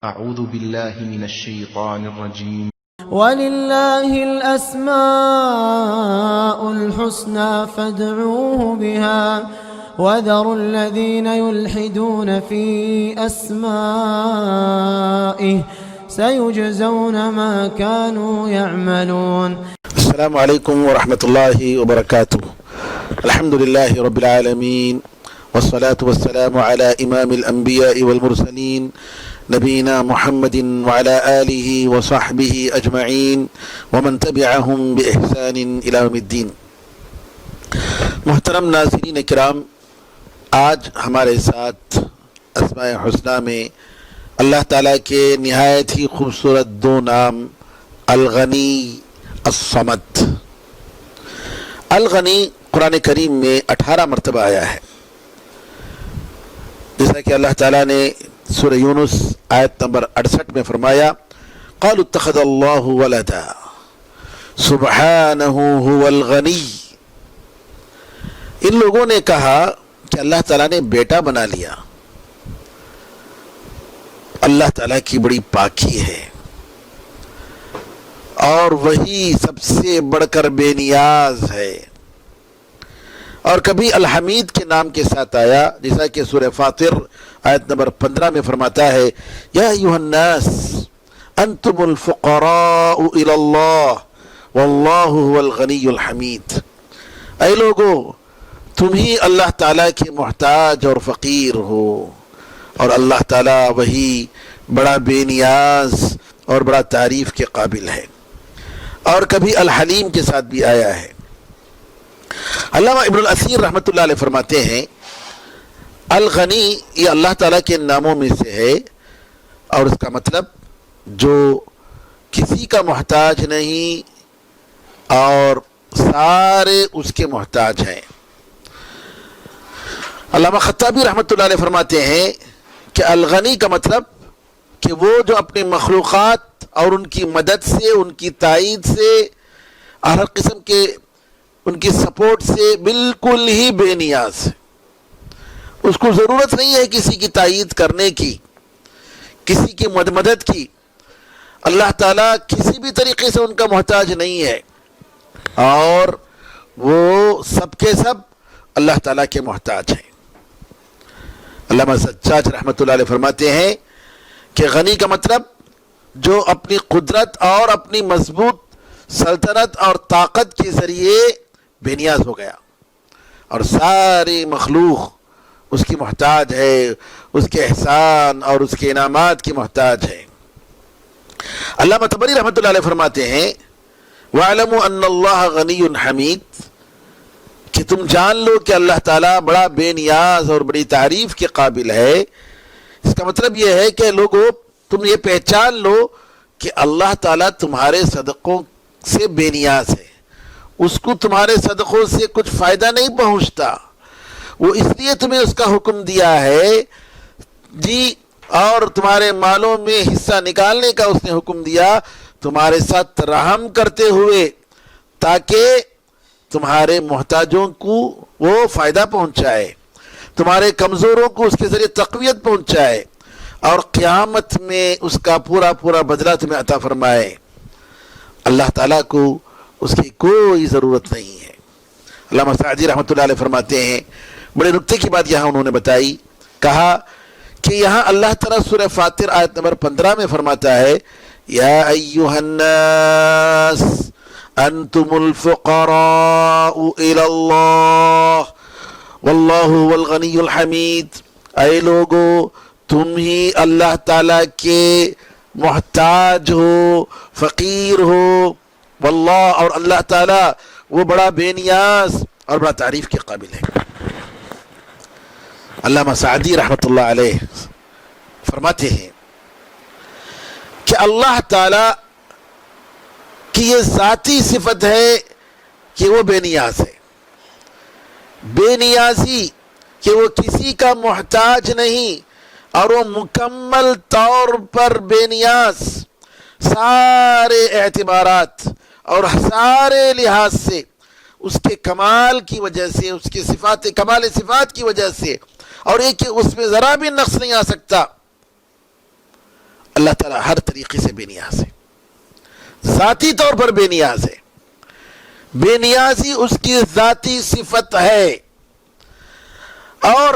أعوذ بالله من الشيطان الرجيم. ولله الأسماء الحسنى فادعوه بها وذروا الذين يلحدون في أسمائه سيجزون ما كانوا يعملون. السلام عليكم ورحمة الله وبركاته. الحمد لله رب العالمين والصلاة والسلام على إمام الأنبياء والمرسلين نبينا محمد وعلى آله وصحبه أجمعين ومن تبعهم بإحسان إلى يوم الدين. محترم ناظرین کرام، آج ہمارے ساتھ اسماء حسنہ میں اللہ تعالیٰ کے نہایت ہی خوبصورت دو نام الغنی، الصمد. الغنی قرآن کریم میں 18 مرتبہ آیا ہے، جیسا کہ اللہ تعالیٰ نے سورہ یونس آیت نمبر 68 میں فرمایا قالوا اتخذ اللہ ولدا سبحانہ هو الغنی. ان لوگوں نے کہا کہ اللہ تعالیٰ نے بیٹا بنا لیا. اللہ تعالیٰ کی بڑی پاکی ہے اور وہی سب سے بڑھ کر بے نیاز ہے. اور کبھی الحمید کے نام کے ساتھ آیا، جیسا کہ سورہ فاطر آیت نمبر 15 میں فرماتا ہے یا ایھا الناس انتم الفقراء الی اللہ واللہ هو الغنی الحمید. اے لوگو، تم ہی اللہ تعالیٰ کے محتاج اور فقیر ہو، اور اللہ تعالیٰ وہی بڑا بے نیاز اور بڑا تعریف کے قابل ہے. اور کبھی الحلیم کے ساتھ بھی آیا ہے. علامہ ابن الاثیر رحمۃ اللہ علیہ فرماتے ہیں الغنی یہ اللہ تعالیٰ کے ناموں میں سے ہے، اور اس کا مطلب جو کسی کا محتاج نہیں اور سارے اس کے محتاج ہیں. علامہ خطابی رحمۃ اللہ علیہ فرماتے ہیں کہ الغنی کا مطلب کہ وہ جو اپنی مخلوقات اور ان کی مدد سے، ان کی تائید سے، ہر قسم کے ان کی سپورٹ سے بالکل ہی بے نیاز ہے. اس کو ضرورت نہیں ہے کسی کی تائید کرنے کی، کسی کی مدد کی. اللہ تعالیٰ کسی بھی طریقے سے ان کا محتاج نہیں ہے، اور وہ سب کے سب اللہ تعالیٰ کے محتاج ہیں. علامہ سجاد رحمۃ اللہ علیہ فرماتے ہیں کہ غنی کا مطلب جو اپنی قدرت اور اپنی مضبوط سلطنت اور طاقت کے ذریعے بے نیاز ہو گیا اور ساری مخلوق اس کی محتاج ہے، اس کے احسان اور اس کے انعامات کی محتاج ہے. علامہ طبری رحمۃ اللہ علیہ فرماتے ہیں وَاعْلَمُوا أَنَّ اللَّهَ غَنِيٌّ حَمِيدٌ، کہ تم جان لو کہ اللہ تعالیٰ بڑا بے نیاز اور بڑی تعریف کے قابل ہے. اس کا مطلب یہ ہے کہ لوگوں، تم یہ پہچان لو کہ اللہ تعالیٰ تمہارے صدقوں سے بے نیاز ہے. اس کو تمہارے صدقوں سے کچھ فائدہ نہیں پہنچتا. وہ اس لیے تمہیں اس کا حکم دیا ہے جی، اور تمہارے مالوں میں حصہ نکالنے کا اس نے حکم دیا تمہارے ساتھ رحم کرتے ہوئے، تاکہ تمہارے محتاجوں کو وہ فائدہ پہنچائے، تمہارے کمزوروں کو اس کے ذریعے تقویت پہنچائے، اور قیامت میں اس کا پورا پورا بدلہ تمہیں عطا فرمائے. اللہ تعالیٰ کو اس کی کوئی ضرورت نہیں ہے. علامہ سعدی رحمۃ اللہ علیہ فرماتے ہیں، بڑے نکتے کی بات یہاں انہوں نے بتائی، کہا کہ یہاں اللہ تعالیٰ سورہ فاطر آیت نمبر 15 میں فرماتا ہے یا ایھا الناس انتم الفقراء الی اللہ واللہ هو الغنی الحمید. اے لوگو، تم ہی اللہ تعالیٰ کے محتاج ہو، فقیر ہو، واللہ اور اللہ تعالیٰ وہ بڑا بے نیاز اور بڑا تعریف کے قابل ہے. علامہ سعدی رحمۃ اللہ علیہ فرماتے ہیں کہ اللہ تعالیٰ کی یہ ذاتی صفت ہے کہ وہ بے نیاز ہے. بے نیازی کہ وہ کسی کا محتاج نہیں، اور وہ مکمل طور پر بے نیاز، سارے اعتبارات اور سارے لحاظ سے اس کے کمال کی وجہ سے، اس کے صفات کمال صفات کی وجہ سے، اور یہ کہ اس میں ذرا بھی نقص نہیں آ سکتا. اللہ تعالیٰ ہر طریقے سے بے نیاز ہے، ذاتی طور پر بے نیاز ہے، بے نیازی اس کی ذاتی صفت ہے، اور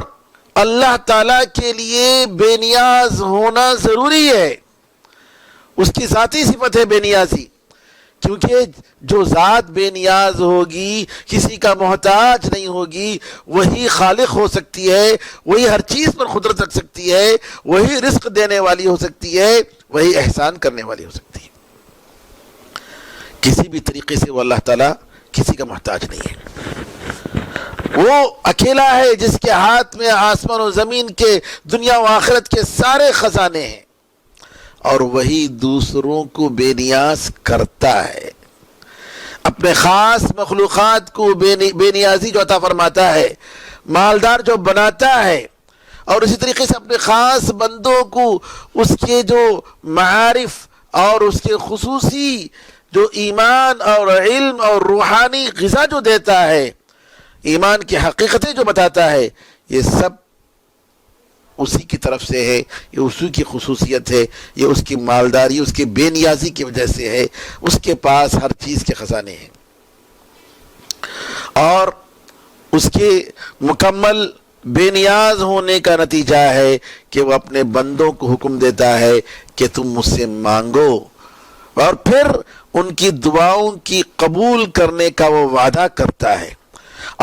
اللہ تعالیٰ کے لیے بے نیاز ہونا ضروری ہے، اس کی ذاتی صفت ہے بے نیازی، کیونکہ جو ذات بے نیاز ہوگی، کسی کا محتاج نہیں ہوگی، وہی خالق ہو سکتی ہے، وہی ہر چیز پر قدرت رکھ سکتی ہے، وہی رزق دینے والی ہو سکتی ہے، وہی احسان کرنے والی ہو سکتی ہے، کسی بھی طریقے سے وہ اللہ تعالیٰ کسی کا محتاج نہیں ہے، وہ اکیلا ہے جس کے ہاتھ میں آسمان و زمین کے، دنیا و آخرت کے سارے خزانے ہیں، اور وہی دوسروں کو بے نیاز کرتا ہے، اپنے خاص مخلوقات کو بے نیازی جو عطا فرماتا ہے، مالدار جو بناتا ہے، اور اسی طریقے سے اپنے خاص بندوں کو اس کے جو معارف اور اس کے خصوصی جو ایمان اور علم اور روحانی غذا جو دیتا ہے، ایمان کی حقیقتیں جو بتاتا ہے، یہ سب اسی کی طرف سے ہے، یہ اسی کی خصوصیت ہے، یہ اس کی مالداری، اس کی بے نیازی کی وجہ سے ہے، اس کے پاس ہر چیز کے خزانے ہیں، اور اس کے مکمل بے نیاز ہونے کا نتیجہ ہے کہ وہ اپنے بندوں کو حکم دیتا ہے کہ تم مجھ سے مانگو، اور پھر ان کی دعاؤں کی قبول کرنے کا وہ وعدہ کرتا ہے،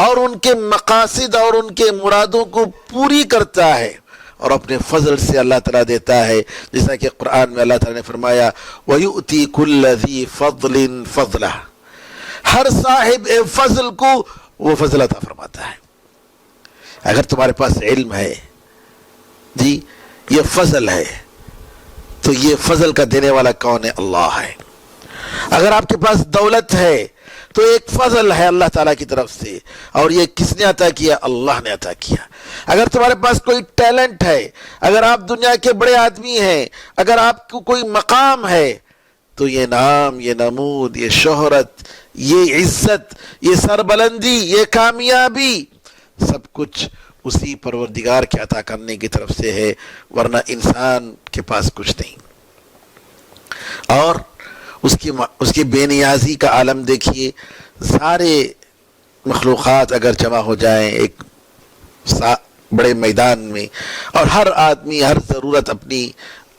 اور ان کے مقاصد اور ان کے مرادوں کو پوری کرتا ہے، اور اپنے فضل سے اللہ تعالیٰ دیتا ہے، جیسا کہ قرآن میں اللہ تعالیٰ نے فرمایا وَيُؤْتِي كُلَّ ذِي فَضْلٍ فَضْلَهُ، ہر صاحب فضل کو وہ فضل عطا فرماتا ہے۔ اگر تمہارے پاس علم ہے، جی یہ فضل ہے، تو یہ فضل کا دینے والا کون ہے؟ اللہ ہے۔ اگر آپ کے پاس دولت ہے تو ایک فضل ہے اللہ تعالیٰ کی طرف سے، اور یہ کس نے عطا کیا؟ اللہ نے عطا کیا۔ اگر تمہارے پاس کوئی ٹیلنٹ ہے، اگر آپ دنیا کے بڑے آدمی ہیں، اگر آپ کو کوئی مقام ہے، تو یہ نام، یہ نمود، یہ شہرت، یہ عزت، یہ سربلندی، یہ کامیابی، سب کچھ اسی پروردگار کے عطا کرنے کی طرف سے ہے، ورنہ انسان کے پاس کچھ نہیں۔ اور اس کی بے نیازی کا عالم دیکھیے، سارے مخلوقات اگر جمع ہو جائیں ایک بڑے میدان میں، اور ہر آدمی ہر ضرورت اپنی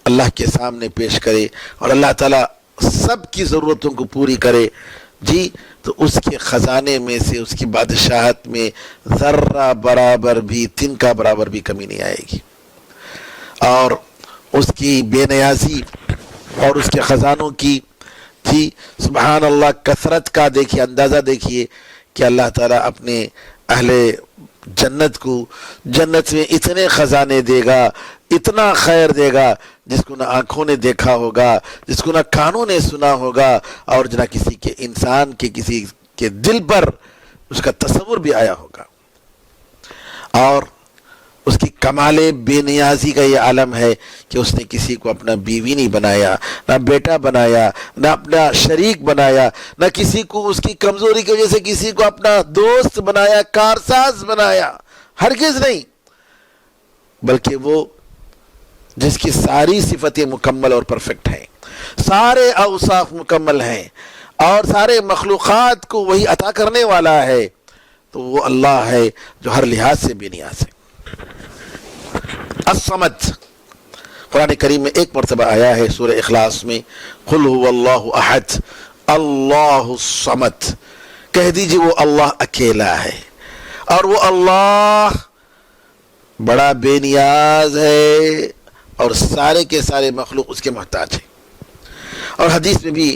اللہ کے سامنے پیش کرے، اور اللہ تعالیٰ سب کی ضرورتوں کو پوری کرے، جی تو اس کے خزانے میں سے، اس کی بادشاہت میں ذرہ برابر بھی، تنکا برابر بھی کمی نہیں آئے گی، اور اس کی بے نیازی اور اس کے خزانوں کی، جی سبحان اللہ، کثرت کا دیکھیے، اندازہ دیکھیے کہ اللہ تعالیٰ اپنے اہل جنت کو جنت میں اتنے خزانے دے گا، اتنا خیر دے گا جس کو نہ آنکھوں نے دیکھا ہوگا، جس کو نہ کانوں نے سنا ہوگا، اور نہ کسی کے انسان کے کسی کے دل پر اس کا تصور بھی آیا ہوگا۔ اور اس کی کمال بے نیازی کا یہ عالم ہے کہ اس نے کسی کو اپنا بیوی نہیں بنایا، نہ بیٹا بنایا، نہ اپنا شریک بنایا، نہ کسی کو اس کی کمزوری کی وجہ سے کسی کو اپنا دوست بنایا، کارساز بنایا، ہرگز نہیں، بلکہ وہ جس کی ساری صفتیں مکمل اور پرفیکٹ ہیں، سارے اوصاف مکمل ہیں، اور سارے مخلوقات کو وہی عطا کرنے والا ہے، تو وہ اللہ ہے جو ہر لحاظ سے بے نیاز ہے۔ الصمد قرآن کریم میں ایک مرتبہ آیا ہے سورہ اخلاص میں، قل هو اللہ احد اللہ الصمد، کہہ دیجئے وہ اللہ اکیلا ہے، اور وہ اللہ بڑا بے نیاز ہے، اور سارے کے سارے مخلوق اس کے محتاج ہیں۔ اور حدیث میں بھی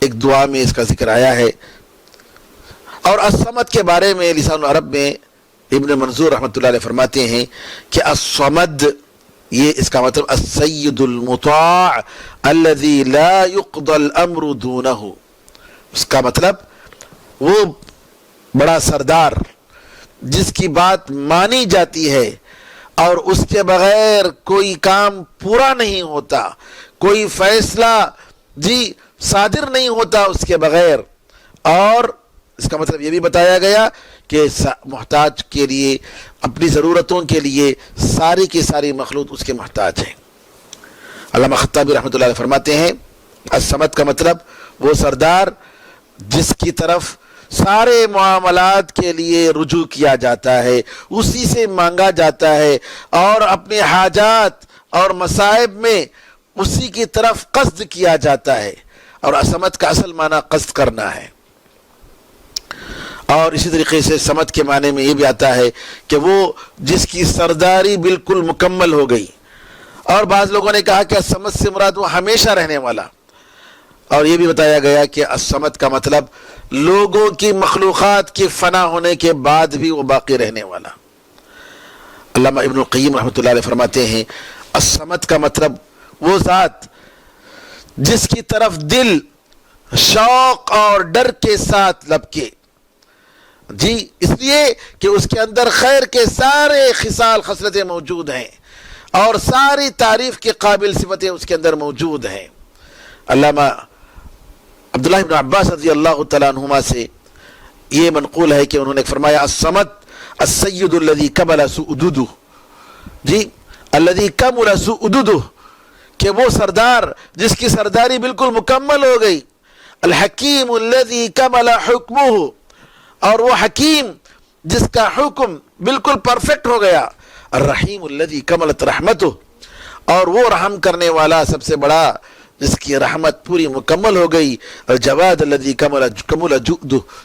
ایک دعا میں اس کا ذکر آیا ہے۔ اور الصمد کے بارے میں لسان عرب میں ابن منظور رحمۃ اللہ علیہ فرماتے ہیں کہ الصمد، یہ اس کا مطلب السید المطاع الذی لا یقضى الامر دونہ، اس کا مطلب وہ بڑا سردار جس کی بات مانی جاتی ہے، اور اس کے بغیر کوئی کام پورا نہیں ہوتا، کوئی فیصلہ جی صادر نہیں ہوتا اس کے بغیر۔ اور اس کا مطلب یہ بھی بتایا گیا کہ محتاج کے لیے، اپنی ضرورتوں کے لیے ساری کی ساری مخلوق اس کے محتاج ہیں۔ علامہ خطابی رحمۃ اللہ علیہ فرماتے ہیں الصمد کا مطلب وہ سردار جس کی طرف سارے معاملات کے لیے رجوع کیا جاتا ہے، اسی سے مانگا جاتا ہے، اور اپنے حاجات اور مصائب میں اسی کی طرف قصد کیا جاتا ہے. اور الصمد کا اصل معنی قصد کرنا ہے. اور اسی طریقے سے صمد کے معنی میں یہ بھی آتا ہے کہ وہ جس کی سرداری بالکل مکمل ہو گئی. اور بعض لوگوں نے کہا کہ الصمد سے مراد وہ ہمیشہ رہنے والا. اور یہ بھی بتایا گیا کہ الصمد کا مطلب لوگوں کی مخلوقات کی فنا ہونے کے بعد بھی وہ باقی رہنے والا. علامہ ابن القیم رحمۃ اللہ علیہ فرماتے ہیں الصمد کا مطلب وہ ذات جس کی طرف دل شوق اور ڈر کے ساتھ لپکے. جی اس لیے کہ اس کے اندر خیر کے سارے خصال خصلتیں موجود ہیں اور ساری تعریف کے قابل صفتیں اس کے اندر موجود ہیں. علامہ عبداللہ ابن عباس رضی اللہ تعالیٰ عنہما سے یہ منقول ہے کہ انہوں نے فرمایا الصمد السید الذی کمل سؤدده. جی الذی کمل سؤدده کہ وہ سردار جس کی سرداری بالکل مکمل ہو گئی. الحکیم الذی کمل حکمہ اور وہ حکیم جس کا حکم بالکل پرفیکٹ ہو گیا. الرحیم الذی کملت رحمتہ اور وہ رحم کرنے والا سب سے بڑا جس کی رحمت پوری مکمل ہو گئی. الجواد الذی کمل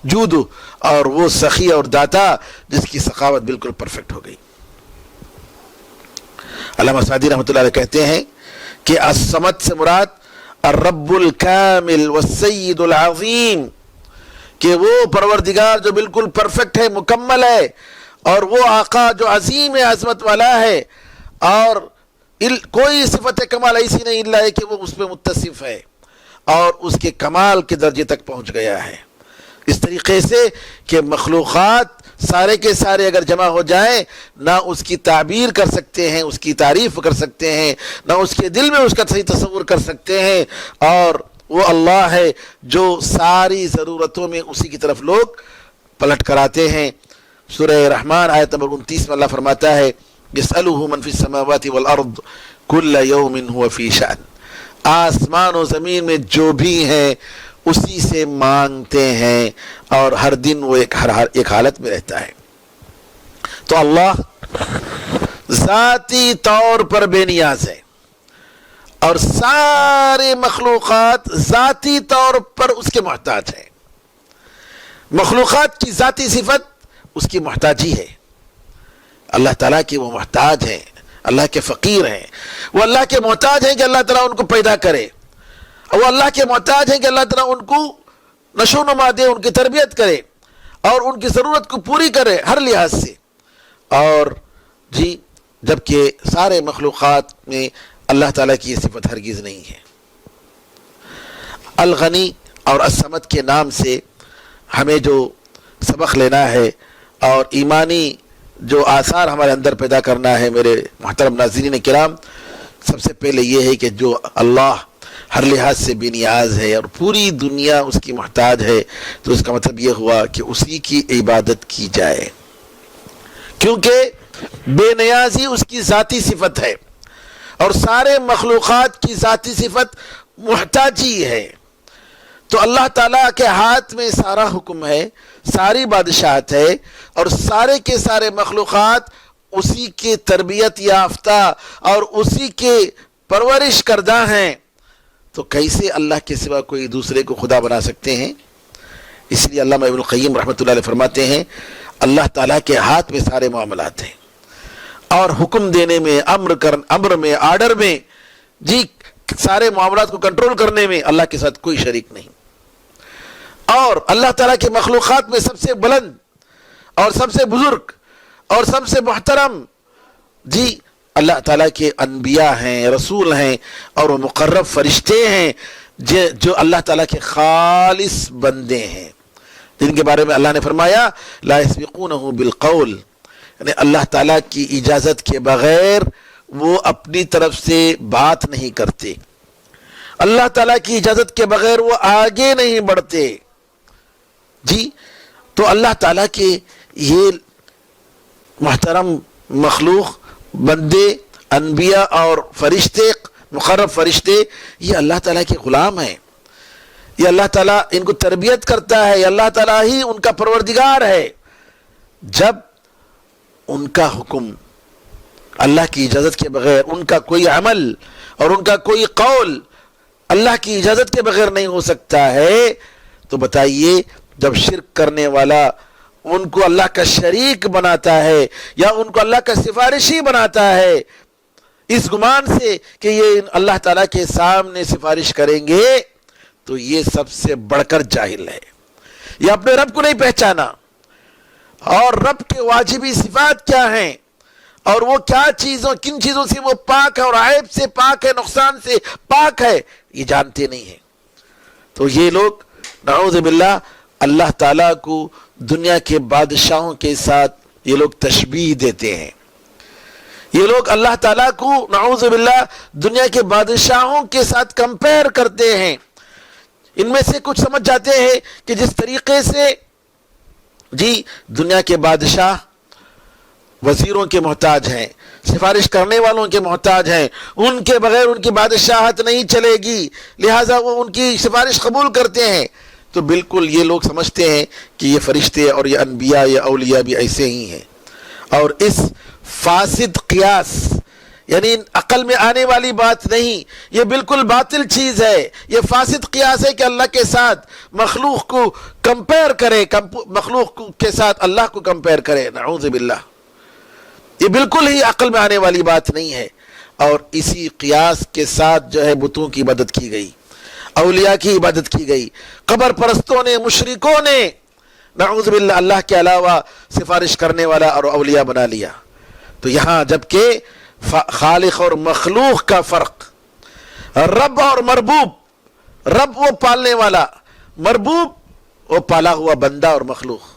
جودہ اور وہ سخی اور داتا جس کی سخاوت بالکل پرفیکٹ ہو گئی. علامہ سعدی رحمۃ اللہ علیہ کہتے ہیں کہ الصمد سے مراد الرب الکامل والسید العظیم کہ وہ پروردگار جو بالکل پرفیکٹ ہے، مکمل ہے، اور وہ آقا جو عظیم عظمت والا ہے اور کوئی صفت کمال ایسی نہیں الا ہے کہ وہ اس پہ متصف ہے اور اس کے کمال کے درجے تک پہنچ گیا ہے. اس طریقے سے کہ مخلوقات سارے کے سارے اگر جمع ہو جائیں نہ اس کی تعبیر کر سکتے ہیں، اس کی تعریف کر سکتے ہیں، نہ اس کے دل میں اس کا صحیح تصور کر سکتے ہیں. اور وہ اللہ ہے جو ساری ضرورتوں میں اسی کی طرف لوگ پلٹ کر آتے ہیں. سورہ رحمان آیت نمبر 29 میں اللہ فرماتا ہے یسألہ من فی السماوات والارض کل یوم هو فی شأن. آسمان و زمین میں جو بھی ہیں اسی سے مانگتے ہیں اور ہر دن وہ ایک حالت میں رہتا ہے. تو اللہ ذاتی طور پر بے نیاز ہے اور سارے مخلوقات ذاتی طور پر اس کے محتاج ہیں. مخلوقات کی ذاتی صفت اس کی محتاجی ہے. اللہ تعالیٰ کے وہ محتاج ہیں، اللہ کے فقیر ہیں. وہ اللہ کے محتاج ہیں کہ اللہ تعالیٰ ان کو پیدا کرے، وہ اللہ کے محتاج ہیں کہ اللہ تعالیٰ ان کو نشو و نما دے، ان کی تربیت کرے اور ان کی ضرورت کو پوری کرے ہر لحاظ سے. اور جی جبکہ سارے مخلوقات میں اللہ تعالیٰ کی یہ صفت ہرگز نہیں ہے. الغنی اور الصمد کے نام سے ہمیں جو سبق لینا ہے اور ایمانی جو آثار ہمارے اندر پیدا کرنا ہے میرے محترم ناظرین کرام، سب سے پہلے یہ ہے کہ جو اللہ ہر لحاظ سے بے نیاز ہے اور پوری دنیا اس کی محتاج ہے، تو اس کا مطلب یہ ہوا کہ اسی کی عبادت کی جائے، کیونکہ بے نیازی اس کی ذاتی صفت ہے اور سارے مخلوقات کی ذاتی صفت محتاجی ہے. تو اللہ تعالیٰ کے ہاتھ میں سارا حکم ہے، ساری بادشاہت ہے اور سارے کے سارے مخلوقات اسی کے تربیت یافتہ اور اسی کے پرورش کردہ ہیں. تو کیسے اللہ کے سوا کوئی دوسرے کو خدا بنا سکتے ہیں؟ اس لیے علامہ ابن القیم رحمۃ اللہ علیہ فرماتے ہیں اللہ تعالیٰ کے ہاتھ میں سارے معاملات ہیں اور حکم دینے میں، امر میں، آرڈر میں، جی سارے معاملات کو کنٹرول کرنے میں اللہ کے ساتھ کوئی شریک نہیں. اور اللہ تعالیٰ کے مخلوقات میں سب سے بلند اور سب سے بزرگ اور سب سے محترم جی اللہ تعالیٰ کے انبیاء ہیں، رسول ہیں اور وہ مقرب فرشتے ہیں جو اللہ تعالیٰ کے خالص بندے ہیں، جن کے بارے میں اللہ نے فرمایا لا یسبقونہ بالقول، یعنی اللہ تعالیٰ کی اجازت کے بغیر وہ اپنی طرف سے بات نہیں کرتے، اللہ تعالیٰ کی اجازت کے بغیر وہ آگے نہیں بڑھتے. جی تو اللہ تعالیٰ کے یہ محترم مخلوق، بندے، انبیاء اور فرشتے مقرب فرشتے یہ اللہ تعالیٰ کے غلام ہیں، یہ اللہ تعالیٰ ان کو تربیت کرتا ہے، یہ اللہ تعالیٰ ہی ان کا پروردگار ہے۔ جب ان کا حکم اللہ کی اجازت کے بغیر، ان کا کوئی عمل اور ان کا کوئی قول اللہ کی اجازت کے بغیر نہیں ہو سکتا ہے، تو بتائیے جب شرک کرنے والا ان کو اللہ کا شریک بناتا ہے یا ان کو اللہ کا سفارشی بناتا ہے اس گمان سے کہ یہ اللہ تعالیٰ کے سامنے سفارش کریں گے، تو یہ سب سے بڑھ کر جاہل ہے، یہ اپنے رب کو نہیں پہچانا، اور رب کے واجبی صفات کیا ہیں اور وہ کیا چیزوں کن چیزوں سے وہ پاک ہے اور عیب سے پاک ہے، نقصان سے پاک ہے، یہ جانتے نہیں ہیں۔ تو یہ لوگ نعوذ باللہ اللہ تعالیٰ کو دنیا کے بادشاہوں کے ساتھ یہ لوگ تشبیہ دیتے ہیں، یہ لوگ اللہ تعالیٰ کو نعوذ باللہ دنیا کے بادشاہوں کے ساتھ کمپیئر کرتے ہیں۔ ان میں سے کچھ سمجھ جاتے ہیں کہ جس طریقے سے دنیا کے بادشاہ وزیروں کے محتاج ہیں، سفارش کرنے والوں کے محتاج ہیں، ان کے بغیر ان کی بادشاہت نہیں چلے گی، لہٰذا وہ ان کی سفارش قبول کرتے ہیں، تو بالکل یہ لوگ سمجھتے ہیں کہ یہ فرشتے اور یہ انبیاء یا اولیاء بھی ایسے ہی ہیں۔ اور اس فاسد قیاس، یعنی عقل میں آنے والی بات نہیں، یہ بالکل باطل چیز ہے، یہ فاسد قیاس ہے کہ اللہ کے ساتھ مخلوق کو کمپیئر کرے، مخلوق کے ساتھ اللہ کو کمپیئر کرے، نعوذ باللہ، یہ بالکل ہی عقل میں آنے والی بات نہیں ہے۔ اور اسی قیاس کے ساتھ جو ہے بتوں کی عبادت کی گئی، اولیاء کی عبادت کی گئی، قبر پرستوں نے، مشرکوں نے نعوذ باللہ اللہ کے علاوہ سفارش کرنے والا اور اولیاء بنا لیا۔ تو یہاں جبکہ خالق اور مخلوق کا فرق، رب اور مربوب، رب وہ پالنے والا، مربوب وہ پالا ہوا بندہ اور مخلوق،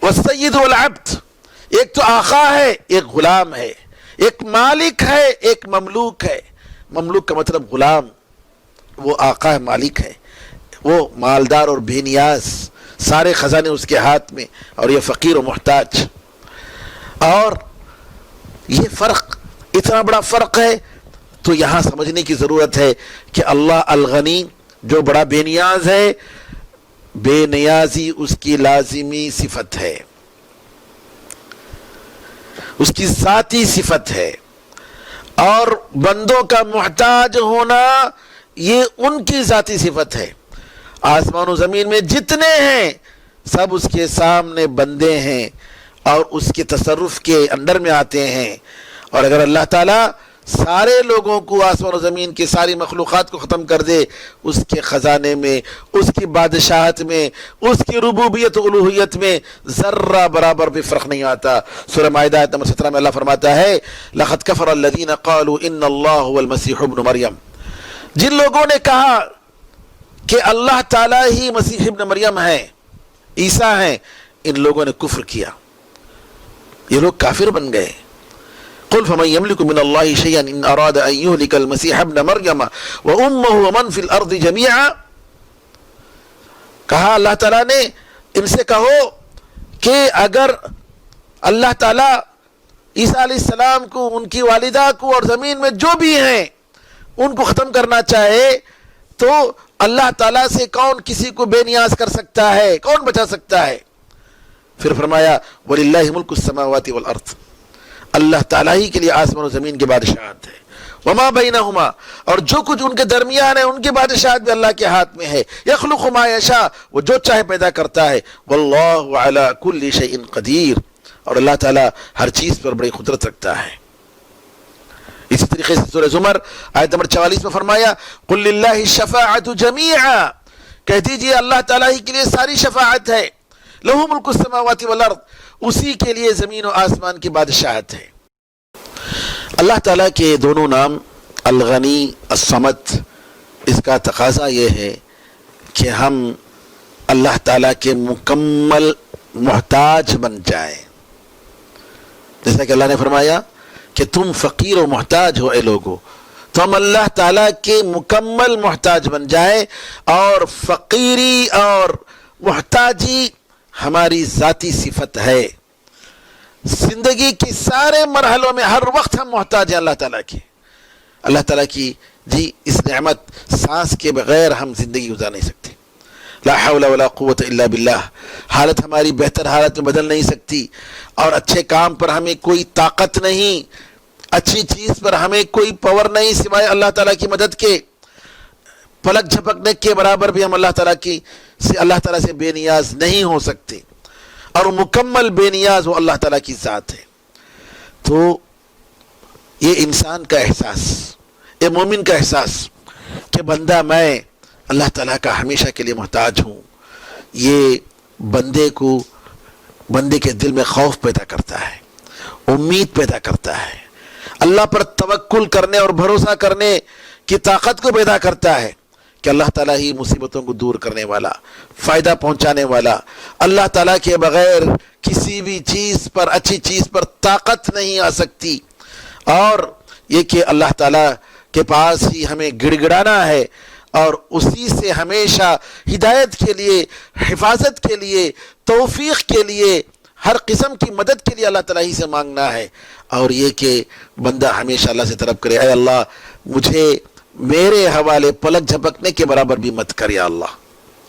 والسید والعبد، ایک تو آقا ہے ایک غلام ہے، ایک مالک ہے ایک مملوک ہے۔ مملوک کا مطلب غلام، وہ آقا ہے، مالک ہے، وہ مالدار اور بے نیاز، سارے خزانے اس کے ہاتھ میں، اور یہ فقیر و محتاج۔ اور یہ فرق، اتنا بڑا فرق ہے، تو یہاں سمجھنے کی ضرورت ہے کہ اللہ الغنی جو بڑا بے نیاز ہے، بے نیازی اس کی لازمی صفت ہے، اس کی ذاتی صفت ہے، اور بندوں کا محتاج ہونا یہ ان کی ذاتی صفت ہے۔ آسمان و زمین میں جتنے ہیں سب اس کے سامنے بندے ہیں اور اس کے تصرف کے اندر میں آتے ہیں، اور اگر اللہ تعالیٰ سارے لوگوں کو، آسمان و زمین کی ساری مخلوقات کو ختم کر دے، اس کے خزانے میں، اس کی بادشاہت میں، اس کی ربوبیت و الوہیت میں ذرہ برابر بھی فرق نہیں آتا۔ سورہ مائدہ آیت نمبر 17 میں اللہ فرماتا ہے لَقَدْ كَفَرَ الَّذِينَ قَالُوا إِنَّ اللَّهَ هُوَ الْمَسِيحُ ابْنُ مریم، جن لوگوں نے کہا کہ اللہ تعالیٰ ہی مسیح ابن مریم ہے، عیسیٰ ہیں، ان لوگوں نے کفر کیا، یہ لوگ کافر بن گئے۔ قل فمن يملك من الله شيئا ان اراد ان يهلك المسيح ابن مريم وامه ومن في الارض جميعا، کہا اللہ تعالیٰ نے ان سے کہو کہ اگر اللہ تعالیٰ عیسیٰ علیہ السلام کو، ان کی والدہ کو اور زمین میں جو بھی ہیں ان کو ختم کرنا چاہے، تو اللہ تعالیٰ سے کون کسی کو بے نیاز کر سکتا ہے، کون بچا سکتا ہے؟ پھر فرمایا وَلِلَّهِ مُلْكُ السَّمَاوَاتِ وَالْأَرْضِ، اللہ تعالیٰ ہی کے لیے آسمان و زمین کی بادشاہت ہے، وما بینہما، اور جو کچھ ان کے درمیان ہے ان کی بادشاہت بھی اللہ کے ہاتھ میں ہے، یخلق ما یشاء، وہ جو چاہے پیدا کرتا ہے، واللہ علی کل شیء قدیر، اور اللہ تعالیٰ ہر چیز پر بڑی قدرت رکھتا ہے۔ اسی طریقے سے سورہ زمر آیت نمبر 44 میں فرمایا قل للہ الشفاعۃ جمیعا، کہہ دیجئے اللہ تعالیٰ ہی کے لیے ساری شفاعت ہے، لہ ملک السماوات والارض، اسی کے لیے زمین و آسمان کی بادشاہت ہے۔ اللہ تعالیٰ کے دونوں نام الغنی، الصمد، اس کا تقاضا یہ ہے کہ ہم اللہ تعالیٰ کے مکمل محتاج بن جائیں، جیسا کہ اللہ نے فرمایا کہ تم فقیر و محتاج ہو اے لوگو، تو ہم اللہ تعالیٰ کے مکمل محتاج بن جائیں، اور فقیری اور محتاجی ہماری ذاتی صفت ہے۔ زندگی کے سارے مرحلوں میں ہر وقت ہم محتاج ہیں اللہ تعالیٰ کے، اللہ تعالیٰ کی جی اس نعمت سانس کے بغیر ہم زندگی گزار نہیں سکتے. لا حول ولا قوت الا باللہ. حالت ہماری بہتر حالت میں بدل نہیں سکتی، اور اچھے کام پر ہمیں کوئی طاقت نہیں، اچھی چیز پر ہمیں کوئی پاور نہیں سوائے اللہ تعالیٰ کی مدد کے. پلک جھپکنے کے برابر بھی ہم اللہ تعالیٰ سے بے نیاز نہیں ہو سکتے، اور مکمل بے نیاز وہ اللہ تعالیٰ کی ذات ہے. تو یہ انسان کا احساس، یہ مومن کا احساس کہ بندہ میں اللہ تعالیٰ کا ہمیشہ کے لیے محتاج ہوں، یہ بندے کے دل میں خوف پیدا کرتا ہے، امید پیدا کرتا ہے، اللہ پر توکل کرنے اور بھروسہ کرنے کی طاقت کو پیدا کرتا ہے کہ اللہ تعالیٰ ہی مصیبتوں کو دور کرنے والا، فائدہ پہنچانے والا. اللہ تعالیٰ کے بغیر کسی بھی چیز پر، اچھی چیز پر طاقت نہیں آ سکتی. اور یہ کہ اللہ تعالیٰ کے پاس ہی ہمیں گڑ گڑانا ہے، اور اسی سے ہمیشہ ہدایت کے لیے، حفاظت کے لیے، توفیق کے لیے، ہر قسم کی مدد کے لیے اللہ تعالیٰ ہی سے مانگنا ہے. اور یہ کہ بندہ ہمیشہ اللہ سے طلب کرے، اے اللہ مجھے میرے حوالے پلک جھپکنے کے برابر بھی مت کر یا اللہ،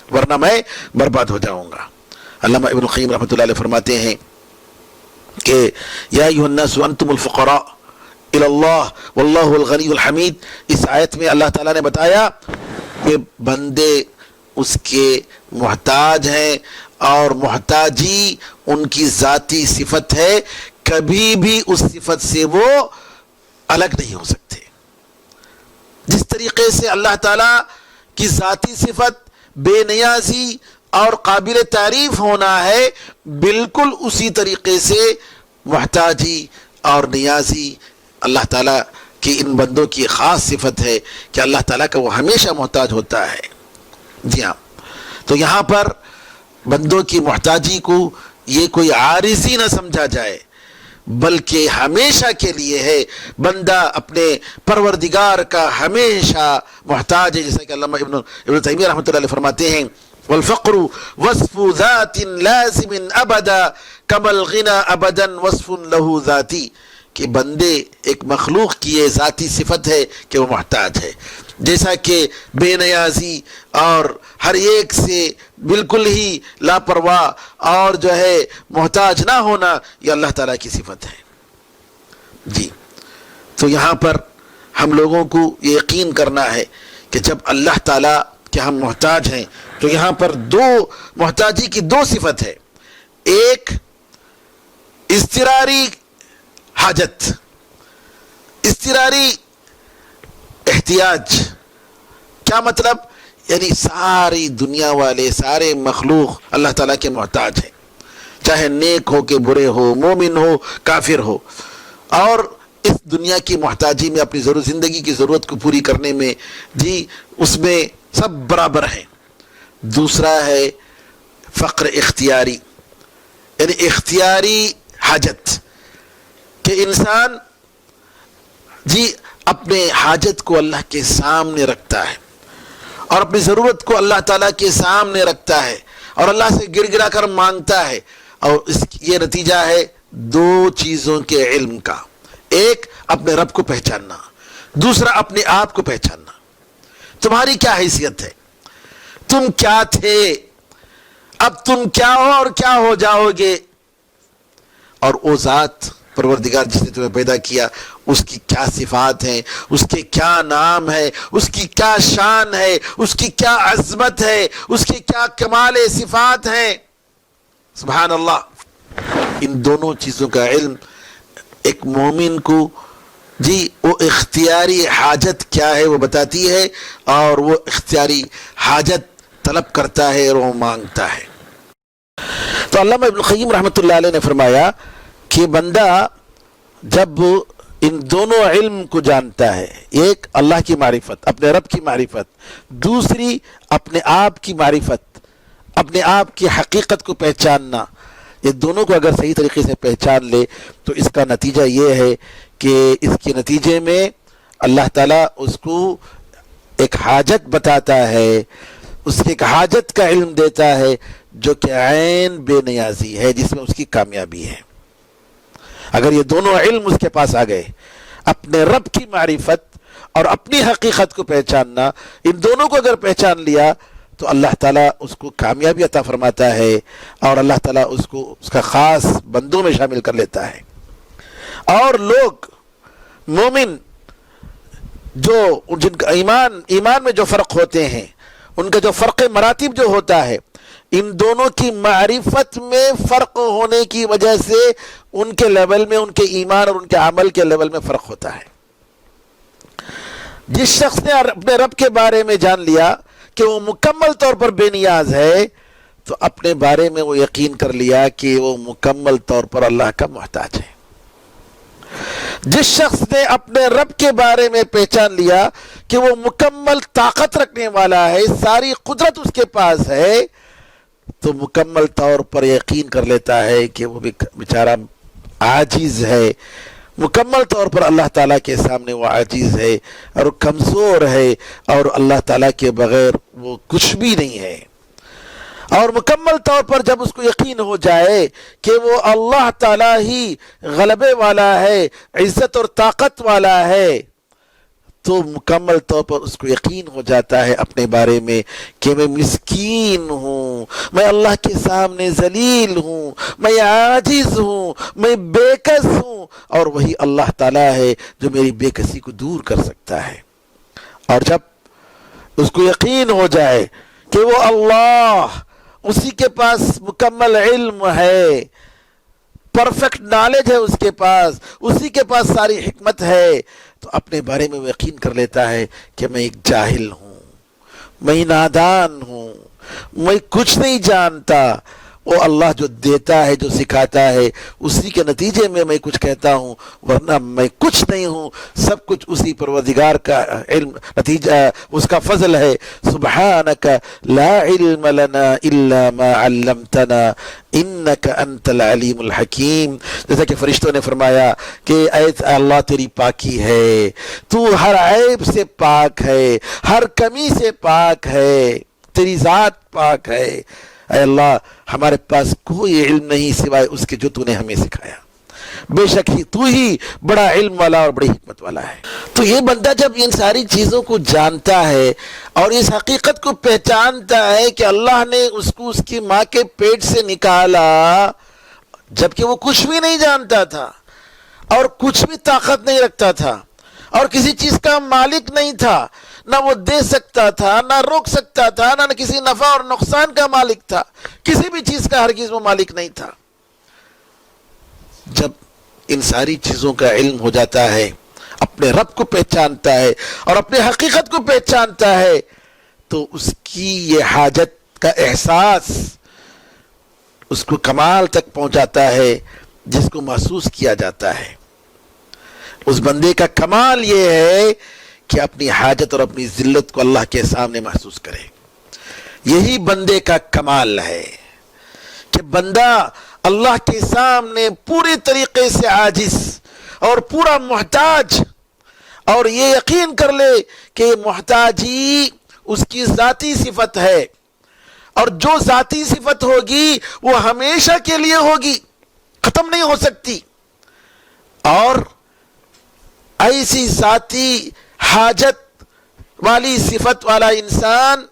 ورنہ میں برباد ہو جاؤں گا. علامہ ابن القیم رحمۃ اللہ علیہ فرماتے ہیں کہ یا ایھا الناس انتم الفقراء الی اللہ واللہ الغنی الحمید. اس آیت میں اللہ تعالیٰ نے بتایا کہ بندے اس کے محتاج ہیں، اور محتاجی ان کی ذاتی صفت ہے، کبھی بھی اس صفت سے وہ الگ نہیں ہو سکتے. جس طریقے سے اللہ تعالیٰ کی ذاتی صفت بے نیازی اور قابل تعریف ہونا ہے، بالکل اسی طریقے سے محتاجی اور نیازی اللہ تعالیٰ کی ان بندوں کی خاص صفت ہے کہ اللہ تعالیٰ کا وہ ہمیشہ محتاج ہوتا ہے. جی ہاں، تو یہاں پر بندوں کی محتاجی کو یہ کوئی عارضی نہ سمجھا جائے، بلکہ ہمیشہ کے لیے ہے. بندہ اپنے پروردگار کا ہمیشہ محتاج ہے، جیسا کہ علامہ ابن تیمیہ رحمۃ اللہ علیہ فرماتے ہیں والفقر وصف ذات لازم ابدا کما الغنى ابدا وصف له ذاتی. کہ بندے ایک مخلوق کی یہ ذاتی صفت ہے کہ وہ محتاج ہے، جیسا کہ بے نیازی اور ہر ایک سے بالکل ہی لاپرواہ اور جو ہے محتاج نہ ہونا، یہ اللہ تعالیٰ کی صفت ہے. جی، تو یہاں پر ہم لوگوں کو یہ یقین کرنا ہے کہ جب اللہ تعالیٰ کے ہم محتاج ہیں تو یہاں پر محتاجی کی دو صفت ہے. ایک اضطراری حاجت، اضطراری احتیاج. کیا مطلب؟ یعنی ساری دنیا والے، سارے مخلوق اللہ تعالیٰ کے محتاج ہیں، چاہے نیک ہو کہ برے ہو، مومن ہو کافر ہو، اور اس دنیا کی محتاجی میں اپنی زندگی کی ضرورت کو پوری کرنے میں جی اس میں سب برابر ہیں. دوسرا ہے فقر اختیاری، یعنی اختیاری حاجت، کہ انسان جی اپنے حاجت کو اللہ کے سامنے رکھتا ہے اور اپنی ضرورت کو اللہ تعالیٰ کے سامنے رکھتا ہے اور اللہ سے گر گرا کر مانگتا ہے. اور یہ نتیجہ ہے دو چیزوں کے علم کا. ایک اپنے رب کو پہچاننا، دوسرا اپنے آپ کو پہچاننا. تمہاری کیا حیثیت ہے، تم کیا تھے، اب تم کیا ہو اور کیا ہو جاؤ گے، اور وہ ذات پروردگار جس نے تمہیں پیدا کیا اس کی کیا صفات ہیں، اس کے کیا نام ہے، اس کی کیا شان ہے، اس کی کیا عظمت ہے، اس کی کیا کمال صفات ہیں. سبحان اللہ. ان دونوں چیزوں کا علم ایک مومن کو جی وہ اختیاری حاجت کیا ہے وہ بتاتی ہے، اور وہ اختیاری حاجت طلب کرتا ہے اور وہ مانگتا ہے. تو علامہ ابن القیم رحمۃ اللہ علیہ نے فرمایا کہ بندہ جب ان دونوں علم کو جانتا ہے، ایک اللہ کی معرفت، اپنے رب کی معرفت، دوسری اپنے آپ کی معرفت، اپنے آپ کی حقیقت کو پہچاننا، یہ دونوں کو اگر صحیح طریقے سے پہچان لے تو اس کا نتیجہ یہ ہے کہ اس کے نتیجے میں اللہ تعالیٰ اس کو ایک حاجت بتاتا ہے، اس کی ایک حاجت کا علم دیتا ہے جو کہ عین بے نیازی ہے، جس میں اس کی کامیابی ہے. اگر یہ دونوں علم اس کے پاس آ گئے، اپنے رب کی معرفت اور اپنی حقیقت کو پہچاننا، ان دونوں کو اگر پہچان لیا تو اللہ تعالیٰ اس کو کامیابی عطا فرماتا ہے اور اللہ تعالیٰ اس کو اس کا خاص بندوں میں شامل کر لیتا ہے۔ اور لوگ مومن جو جن کا ایمان میں جو فرق ہوتے ہیں، ان کا جو فرق مراتب جو ہوتا ہے، ان دونوں کی معرفت میں فرق ہونے کی وجہ سے ان کے لیول میں، ان کے ایمان اور ان کے عمل کے لیول میں فرق ہوتا ہے۔ جس شخص نے اپنے رب کے بارے میں جان لیا کہ وہ مکمل طور پر بے نیاز ہے، تو اپنے بارے میں وہ یقین کر لیا کہ وہ مکمل طور پر اللہ کا محتاج ہے۔ جس شخص نے اپنے رب کے بارے میں پہچان لیا کہ وہ مکمل طاقت رکھنے والا ہے، ساری قدرت اس کے پاس ہے، تو مکمل طور پر یقین کر لیتا ہے کہ وہ بیچارہ عاجز ہے، مکمل طور پر اللہ تعالیٰ کے سامنے وہ عاجز ہے اور کمزور ہے، اور اللہ تعالیٰ کے بغیر وہ کچھ بھی نہیں ہے۔ اور مکمل طور پر جب اس کو یقین ہو جائے کہ وہ اللہ تعالیٰ ہی غلبے والا ہے، عزت اور طاقت والا ہے، تو مکمل طور پر اس کو یقین ہو جاتا ہے اپنے بارے میں کہ میں مسکین ہوں، میں اللہ کے سامنے ذلیل ہوں، میں عاجز ہوں، میں بے کس ہوں، اور وہی اللہ تعالیٰ ہے جو میری بے کسی کو دور کر سکتا ہے۔ اور جب اس کو یقین ہو جائے کہ وہ اللہ، اسی کے پاس مکمل علم ہے، پرفیکٹ نالج ہے اس کے پاس، اسی کے پاس ساری حکمت ہے، تو اپنے بارے میں وہ یقین کر لیتا ہے کہ میں ایک جاہل ہوں، میں نادان ہوں، میں کچھ نہیں جانتا، وہ اللہ جو دیتا ہے، جو سکھاتا ہے، اسی کے نتیجے میں کچھ کہتا ہوں، ورنہ میں کچھ نہیں ہوں، سب کچھ اسی پروردگار کا علم، نتیجہ اس کا فضل ہے۔ سبحانک لا علم لنا الا ما علمتنا انک انت العلیم الحکیم، جیسا کہ فرشتوں نے فرمایا کہ اے اللہ تیری پاکی ہے، تو ہر عیب سے پاک ہے، ہر کمی سے پاک ہے، تیری ذات پاک ہے، اے اللہ ہمارے پاس کوئی علم نہیں سوائے اس کے جو تو نے ہمیں سکھایا، بے شک ہی تو ہی بڑا علم والا اور بڑی حکمت والا ہے۔ تو یہ بندہ جب ان ساری چیزوں کو جانتا ہے اور اس حقیقت کو پہچانتا ہے کہ اللہ نے اس کو اس کی ماں کے پیٹ سے نکالا جبکہ وہ کچھ بھی نہیں جانتا تھا اور کچھ بھی طاقت نہیں رکھتا تھا اور کسی چیز کا مالک نہیں تھا، نہ وہ دے سکتا تھا، نہ روک سکتا تھا، نہ کسی نفع اور نقصان کا مالک تھا، کسی بھی چیز کا ہرگز وہ مالک نہیں تھا۔ جب ان ساری چیزوں کا علم ہو جاتا ہے، اپنے رب کو پہچانتا ہے اور اپنے حقیقت کو پہچانتا ہے، تو اس کی یہ حاجت کا احساس اس کو کمال تک پہنچاتا ہے جس کو محسوس کیا جاتا ہے۔ اس بندے کا کمال یہ ہے کہ اپنی حاجت اور اپنی ذلت کو اللہ کے سامنے محسوس کرے۔ یہی بندے کا کمال ہے کہ بندہ اللہ کے سامنے پوری طریقے سے عاجز اور پورا محتاج، اور یہ یقین کر لے کہ یہ محتاجی اس کی ذاتی صفت ہے، اور جو ذاتی صفت ہوگی وہ ہمیشہ کے لیے ہوگی، ختم نہیں ہو سکتی۔ اور ایسی ذاتی حاجت والی صفت والا انسان،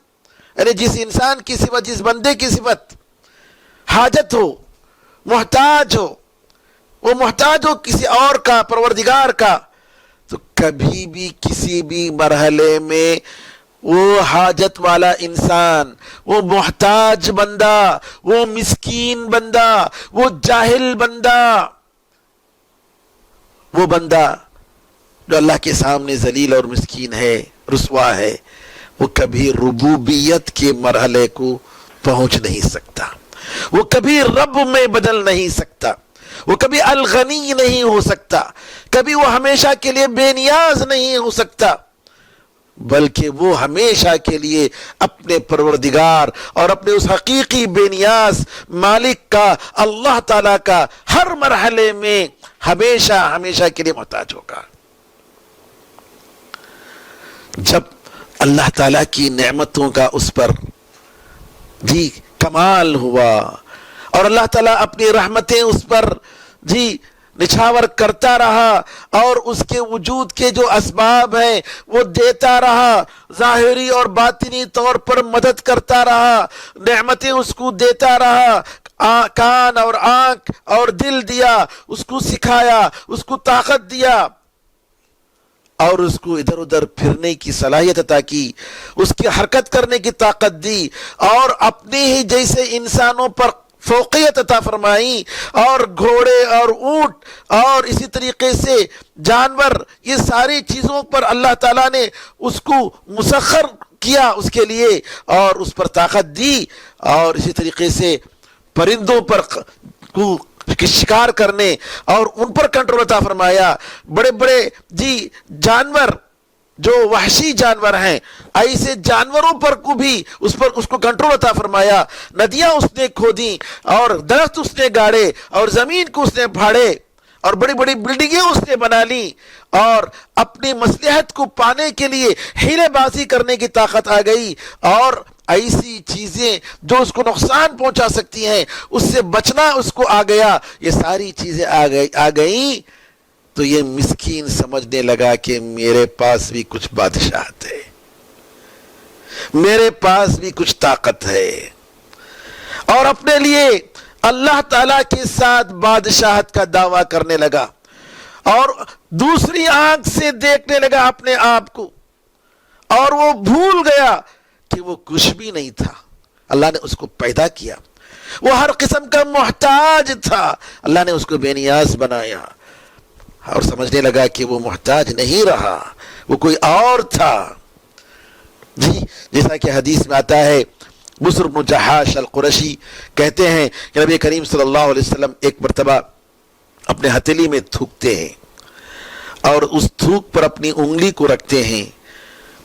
یعنی جس انسان کی صفت، جس بندے کی صفت حاجت ہو، محتاج ہو، وہ محتاج ہو کسی اور کا، پروردگار کا، تو کبھی بھی کسی بھی مرحلے میں وہ حاجت والا انسان، وہ محتاج بندہ، وہ مسکین بندہ، وہ جاہل بندہ، وہ بندہ جو اللہ کے سامنے ذلیل اور مسکین ہے، رسوا ہے، وہ کبھی ربوبیت کے مرحلے کو پہنچ نہیں سکتا، وہ کبھی رب میں بدل نہیں سکتا، وہ کبھی الغنی نہیں ہو سکتا، کبھی وہ ہمیشہ کے لیے بے نیاز نہیں ہو سکتا، بلکہ وہ ہمیشہ کے لیے اپنے پروردگار اور اپنے اس حقیقی بے نیاز مالک کا، اللہ تعالیٰ کا، ہر مرحلے میں ہمیشہ کے لیے محتاج ہوگا۔ جب اللہ تعالیٰ کی نعمتوں کا اس پر کمال ہوا اور اللہ تعالیٰ اپنی رحمتیں اس پر نچھاور کرتا رہا اور اس کے وجود کے جو اسباب ہیں وہ دیتا رہا، ظاہری اور باطنی طور پر مدد کرتا رہا، نعمتیں اس کو دیتا رہا، کان اور آنکھ اور دل دیا، اس کو سکھایا، اس کو طاقت دیا اور اس کو ادھر ادھر پھرنے کی صلاحیت عطا کی، اس کی حرکت کرنے کی طاقت دی، اور اپنے ہی جیسے انسانوں پر فوقیت عطا فرمائی، اور گھوڑے اور اونٹ اور اسی طریقے سے جانور، یہ ساری چیزوں پر اللہ تعالیٰ نے اس کو مسخر کیا اس کے لیے اور اس پر طاقت دی، اور اسی طریقے سے پرندوں پر کو شکار کرنے اور ان پر کنٹرول عطا فرمایا، بڑے بڑے جانور جو وحشی جانور ہیں ایسے جانوروں پر کو بھی اس کو کنٹرول عطا فرمایا، ندیاں اس نے کھودیں اور درخت اس نے گاڑے اور زمین کو اس نے پھاڑے اور بڑی بڑی بلڈنگیں اس نے بنا لی، اور اپنی مصلحت کو پانے کے لیے ہیلے بازی کرنے کی طاقت آ گئی، اور ایسی چیزیں جو اس کو نقصان پہنچا سکتی ہیں اس سے بچنا اس کو آ گیا، یہ ساری چیزیں آ گئیں تو یہ مسکین سمجھنے لگا کہ میرے پاس بھی کچھ بادشاہت ہے، میرے پاس بھی کچھ طاقت ہے، اور اپنے لیے اللہ تعالیٰ کے ساتھ بادشاہت کا دعویٰ کرنے لگا اور دوسری آنکھ سے دیکھنے لگا اپنے آپ کو، اور وہ بھول گیا کہ وہ کچھ بھی نہیں تھا، اللہ نے اس کو پیدا کیا، وہ ہر قسم کا محتاج تھا، اللہ نے اس کو بے نیاز بنایا، اور سمجھنے لگا کہ وہ محتاج نہیں رہا، وہ کوئی اور تھا۔ جیسا کہ حدیث میں آتا ہے، بسر بن جحاش القرشی کہتے ہیں کہ نبی کریم صلی اللہ علیہ وسلم ایک مرتبہ اپنے ہتھیلی میں تھوکتے ہیں اور اس تھوک پر اپنی انگلی کو رکھتے ہیں،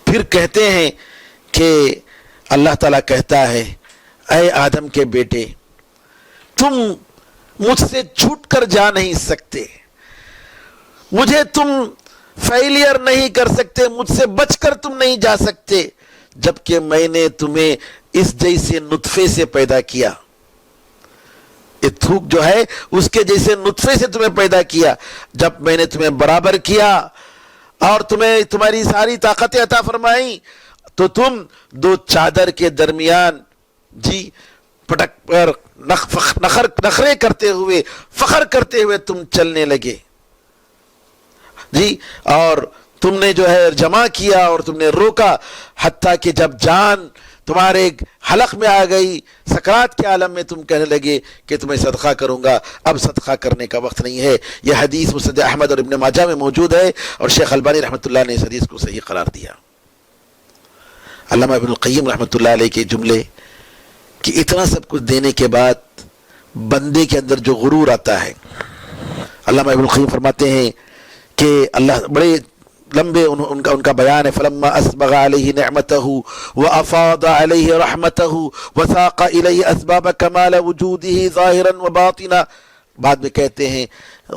پھر کہتے ہیں کہ اللہ تعالیٰ کہتا ہے، اے آدم کے بیٹے، تم مجھ سے چھوٹ کر جا نہیں سکتے، مجھے تم فیلئر نہیں کر سکتے، مجھ سے بچ کر تم نہیں جا سکتے، جبکہ میں نے تمہیں اس جیسے نطفے سے پیدا کیا، یہ تھوک جو ہے اس کے جیسے نطفے سے تمہیں پیدا کیا، جب میں نے تمہیں برابر کیا اور تمہیں تمہاری ساری طاقتیں عطا فرمائی تو تم دو چادر کے درمیان پٹک پر نخرے کرتے ہوئے، فخر کرتے ہوئے تم چلنے لگے، اور تم نے جو ہے جمع کیا اور تم نے روکا، حتیٰ کہ جب جان تمہارے حلق میں آ گئی، سکرات کے عالم میں تم کہنے لگے کہ تمہیں صدقہ کروں گا، اب صدقہ کرنے کا وقت نہیں ہے۔ یہ حدیث مسند احمد اور ابن ماجہ میں موجود ہے، اور شیخ البانی رحمۃ اللہ نے اس حدیث کو صحیح قرار دیا۔ علامہ ابن القیم رحمۃ اللہ علیہ کے جملے کہ اتنا سب کچھ دینے کے بعد بندے کے اندر جو غرور آتا ہے، علامہ ابن القیم فرماتے ہیں کہ اللہ بڑے لمبے ان کا بیان ہے، فلما اسبغ علیہ نعمتہ وافاض علیہ رحمتہ وساق الیہ اسباب کمال وجودہ ظاہرا وباطنا، بعد میں کہتے ہیں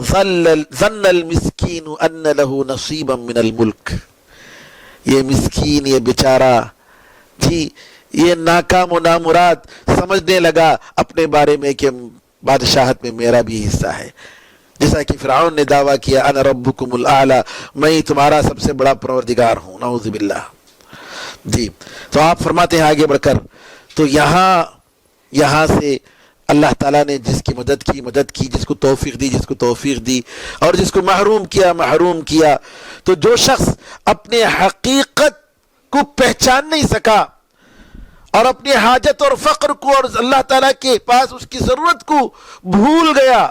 ظن المسکین ان له نصیبا من الملک، یہ مسکین، یہ بیچارہ یہ ناکام و نامراد سمجھنے لگا اپنے بارے میں کہ بادشاہت میں میرا بھی حصہ ہے، جیسا کہ فرعون نے دعویٰ کیا انا ربکم الاعلی، میں تمہارا سب سے بڑا پروردگار ہوں، نعوذ باللہ۔ تو آپ فرماتے ہیں آگے بڑھ کر، تو یہاں سے اللہ تعالیٰ نے جس کی مدد کی، جس کو توفیق دی اور جس کو محروم کیا، تو جو شخص اپنے حقیقت کو پہچان نہیں سکا اور اپنی حاجت اور فقر کو اور اللہ تعالیٰ کے پاس اس کی ضرورت کو بھول گیا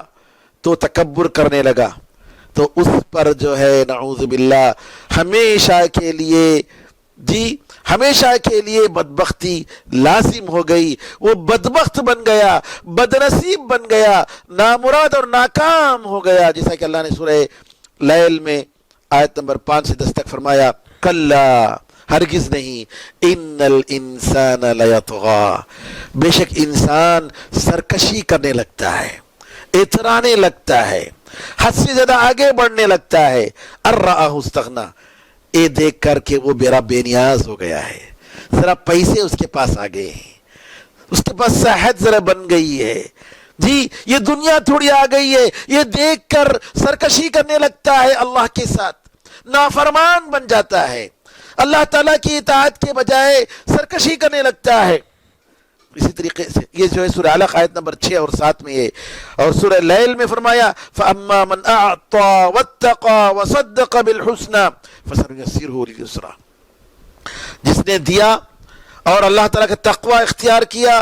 تو تکبر کرنے لگا، تو اس پر جو ہے نعوذ باللہ ہمیشہ کے لیے بدبختی لازم ہو گئی، وہ بدبخت بن گیا، بدنصیب بن گیا، نامراد اور ناکام ہو گیا، جیسا کہ اللہ نے سورہ لیل میں آیت نمبر 5 سے 10 تک فرمایا، کلا، ہرگز نہیں، ان الانسان لیطغی، بے شک انسان سرکشی کرنے لگتا ہے، اترانے لگتا ہے، حد سے زیادہ آگے بڑھنے لگتا ہے، ارآہ استغنی، یہ دیکھ کر کہ وہ میرا بے نیاز ہو گیا ہے، ذرا پیسے اس کے پاس آ گئے ہیں، اس کے پاس صحت ذرا بن گئی ہے، جی یہ دنیا تھوڑی آ گئی ہے، یہ دیکھ کر سرکشی کرنے لگتا ہے اللہ کے ساتھ، نافرمان بن جاتا ہے، اللہ تعالیٰ کی اطاعت کے بجائے سرکشی کرنے لگتا ہے۔ اسی طریقے سے یہ جو ہے سورہ علق آیت نمبر 6 اور 7 میں ہے، اور سورہ لیل میں فرمایا فَأَمَّا مَنْ أَعْطَى وَاتَّقَى وَصَدَّقَ بِالْحُسْنَى فَسَنُيَسِّرُهُ لِلْيُسْرَى، جس نے دیا اور اللہ تعالیٰ کا تقوی اختیار کیا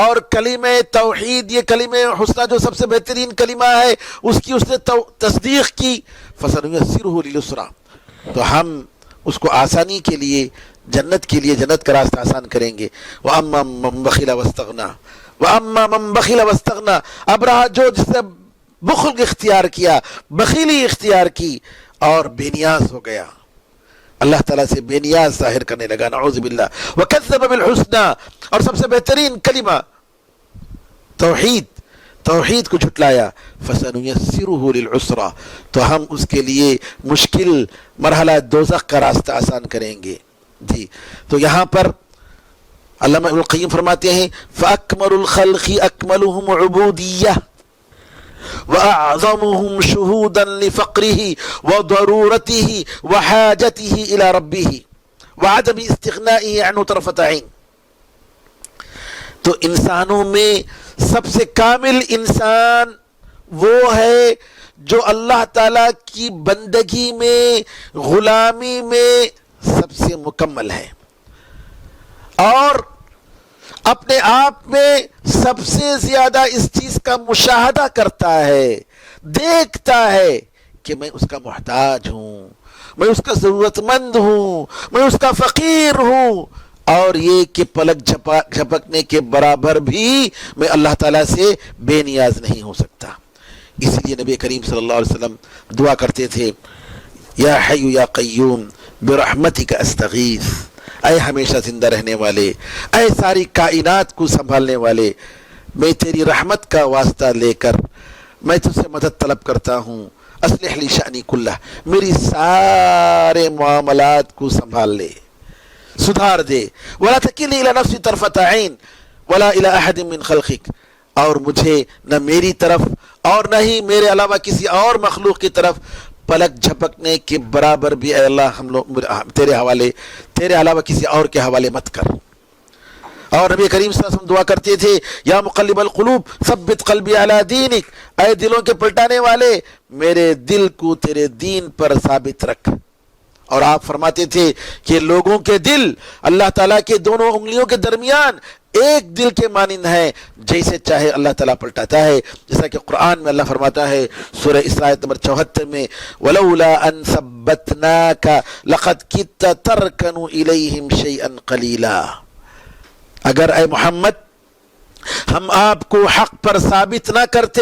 اور کلمہ توحید، یہ کلمہ حسنہ جو سب سے بہترین کلمہ ہے، اس کی اس نے تصدیق کی، فَسَنُيَسِّرُهُ لِلْيُسْرَى، تو ہم اس کو آسانی کے لیے، جنت کے لیے، جنت کا راستہ آسان کریں گے۔ وَأَمَّا مَن بَخِلَ وَاسْتَغْنَىٰ وَأَمَّا مَن بَخِلَ وَاسْتَغْنَىٰ، اب رہا جو جس نے بخل اختیار کیا، بخیلی اختیار کی اور بے نیاز ہو گیا، اللہ تعالیٰ سے بے نیاز ظاہر کرنے لگا، نعوذ باللہ، وَكَذَّبَ بِالْحُسْنَىٰ، اور سب سے بہترین کلمہ توحید کو جھٹلایا، فَسَنُيَسِّرُهُ لِلْعُسْرَىٰ، تو ہم اس کے لیے مشکل مرحلہ دوزخ کا راستہ آسان کریں گے۔ جی تو یہاں پر علامہ ابن القیم فرماتے ہیں فَأَكْمَلُ الْخَلْقِ أَكْمَلُهُمْ عُبُودِيَّةً وَأَعْظَمُهُمْ شُهُودًا لِفَقْرِهِ وَضَرُورَتِهِ وَحَاجَتِهِ إِلَى رَبِّهِ وَعَدَمِ اسْتِغْنَائِهِ عَنْهُ طَرْفَةَ عَيْنٍ، تو انسانوں میں سب سے کامل انسان وہ ہے جو اللہ تعالیٰ کی بندگی میں، غلامی میں سب سے مکمل ہے، اور اپنے آپ میں سب سے زیادہ اس چیز کا مشاہدہ کرتا ہے، دیکھتا ہے کہ میں اس کا محتاج ہوں، میں اس کا ضرورت مند ہوں، میں اس کا فقیر ہوں، اور یہ کہ پلک جھپکنے کے برابر بھی میں اللہ تعالیٰ سے بے نیاز نہیں ہو سکتا۔ اس لیے نبی کریم صلی اللہ علیہ وسلم دعا کرتے تھے یا حی یا قیوم برحمتک استغیث، اے ہمیشہ زندہ رہنے والے، اے ساری کائنات کو سنبھالنے والے، میں تیری رحمت کا واسطہ لے کر میں تجھ سے مدد طلب کرتا ہوں، اصلح لی شأنی کلہ، میری سارے معاملات کو سنبھال لے، سدھار دے، ولا تکلنی الی نفسی طرفۃ عین ولا الی احد من خلقک، اور مجھے نہ میری طرف اور نہ ہی میرے علاوہ کسی اور مخلوق کی طرف پلک جھپکنے کے برابر بھی اے اللہ ہم لوگ تیرے حوالے، تیرے علاوہ کسی اور کے حوالے مت کر۔ اور نبی کریم صلی اللہ علیہ وسلم دعا کرتے تھے یا مقلب القلوب ثبت قلبی علی دینک، اے دلوں کے پلٹانے والے میرے دل کو تیرے دین پر ثابت رکھ۔ اور آپ فرماتے تھے کہ لوگوں کے دل اللہ تعالیٰ کے دونوں انگلیوں کے درمیان ایک دل کے مانند ہے، جیسے چاہے اللہ تعالیٰ پلٹاتا ہے، جیسا کہ قرآن میں اللہ فرماتا ہے سورہ اسراء نمبر 74 میں وَلَوْلَا أَن ثَبَّتْنَاكَ لَقَدْ كِدتَّ تَرْكَنُ إِلَيْهِمْ شَيْئًا قَلِيلًا، اگر اے محمد ہم آپ کو حق پر ثابت نہ کرتے،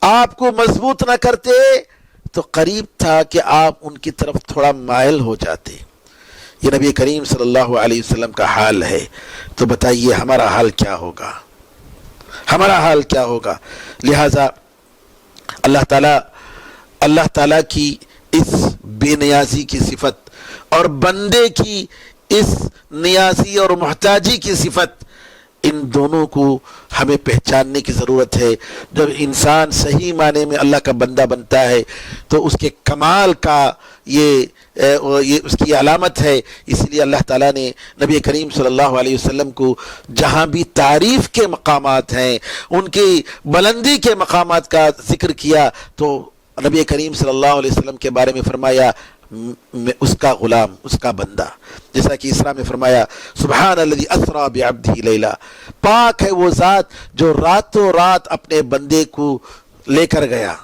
آپ کو مضبوط نہ کرتے، تو قریب تھا کہ آپ ان کی طرف تھوڑا مائل ہو جاتے۔ یہ نبی کریم صلی اللہ علیہ وسلم کا حال ہے، تو بتائیے ہمارا حال کیا ہوگا، ہمارا حال کیا ہوگا۔ لہذا اللہ تعالیٰ کی اس بے نیازی کی صفت اور بندے کی اس نیازی اور محتاجی کی صفت، ان دونوں کو ہمیں پہچاننے کی ضرورت ہے۔ جب انسان صحیح معنی میں اللہ کا بندہ بنتا ہے تو اس کے کمال کا یہ اس کی علامت ہے۔ اس لیے اللہ تعالیٰ نے نبی کریم صلی اللہ علیہ وسلم کو جہاں بھی تعریف کے مقامات ہیں، ان کی بلندی کے مقامات کا ذکر کیا، تو نبی کریم صلی اللہ علیہ وسلم کے بارے میں فرمایا اس کا غلام، اس کا بندہ، جیسا کہ اسراء میں فرمایا سبحان الذی اسریٰ بعبدہ لیلا، پاک ہے وہ ذات جو راتوں رات اپنے بندے کو لے کر گیا،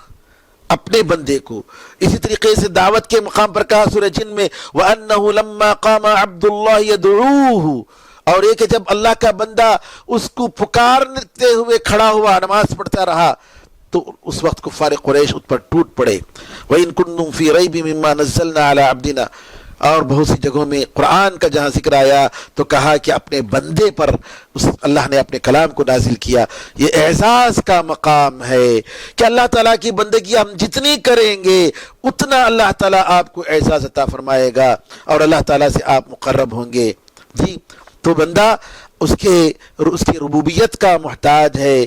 اپنے بندے کو۔ اسی طریقے سے دعوت کے مقام پر کہا سورہ جن میں وَأَنَّهُ لَمَّا قَامَ عَبْدُ اللَّهِ يَدْعُوهُ، اور یہ کہ جب اللہ کا بندہ اس کو پکارتے ہوئے کھڑا ہوا، نماز پڑھتا رہا، تو اس وقت کفار قریش اس پر ٹوٹ پڑے۔ وَإِن كُنتُمْ فِي رَيْبٍ مِّمَّا نَزَّلْنَا عَلَىٰ عَبْدِنَا، اور بہت سی جگہوں میں قرآن کا جہاں ذکر آیا تو کہا کہ اپنے بندے پر اللہ نے اپنے کلام کو نازل کیا۔ یہ اعزاز کا مقام ہے کہ اللہ تعالیٰ کی بندگی ہم جتنی کریں گے اتنا اللہ تعالیٰ آپ کو اعزاز عطا فرمائے گا اور اللہ تعالیٰ سے آپ مقرب ہوں گے۔ جی تو بندہ اس کی ربوبیت کا محتاج ہے،